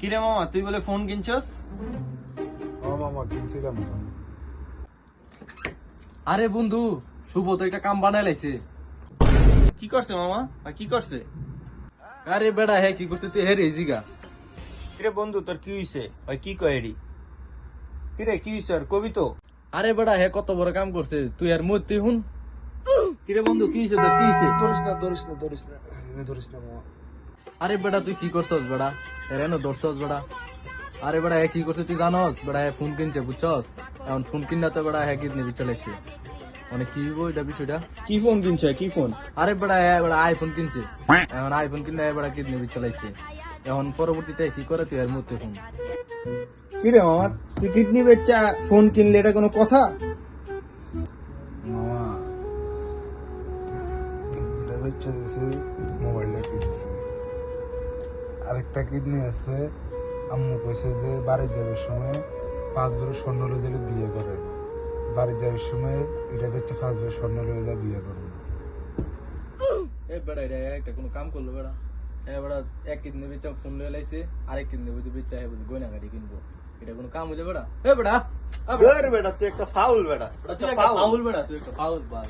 কিরে মামা, তুই বলে ফোন কিনছস? ও মামা কিনছিলাম তো। আরে বন্ধু, শুভ তো একটা কাম বানাই লাইছে। কি করছে মামা? আর কি করছে? আরে বেড়া, হ্যাঁ কি করছে তুই হেরে জিগা। কিরে বন্ধু, তোর কি হইছে? ওই কি কয়েরি? কিরে কি হইছে? আর কবি তো। আরে বেড়া, হ্যাঁ কত বড় কাম করছে, তুই আর মত তুই হুন। কিরে বন্ধু, কি হইছে তোর? কি হইছে? ধরিস না মামা। আরে বেড়া, তুই কি করছস বেড়া? এর ধরছস বেড়া? আরে বেড়া, হ্যাঁ কি করছে তুই জানস? বেড়া হ্যাঁ ফোন কিনছে বুঝছস। এখন ফোন কিনা তো বেড়া হ্যাঁ কিনে চালাইছে। মানে কি হইব এটা বিষয়টা? কি ফোন কিনছে? কি ফোন? আরে বেড়া, হ্যাঁ বেড়া আইফোন কিনছে। এখন আইফোন কিনে বেড়া কিডনি চালাইছে। এখন পরবর্তীতে কি করে তুই আর মত হুন। কিরে মামা, তুই কিডনি বেচা ফোন কিনলে, এটা কোনো কথা? মামা কিডনিটা বেচে দিয়েছে, মোবাইলটা কিনছে। আরেকটা কিডনি আছে, আম্মু কইছে যে বাড়ি যাওয়ার সময় 5 ভরি স্বর্ণ লয়ে গেলে বিয়ে করে। বাড়ি যাওয়ার সময় এটা বেচে 5 ভরি স্বর্ণ লয়ে যা বিয়ে করবে। এ বেড়া, এটা একটা কোনো কাম করলো বেড়া? হ্যাঁ বেড়া, এক কিডনি বেচা ফোন লয়ে লাইছে, আরেক কিডনি বেচা হ্যাঁ গয়না গাড়ি কিনবো। এটা কোনো কাম হইলে বেড়া? এ বেড়া, বেটা তুই একটা ফাউল বেটা। তুই একটা ফাউল বেড়া, তুই একটা ফাউল বাল।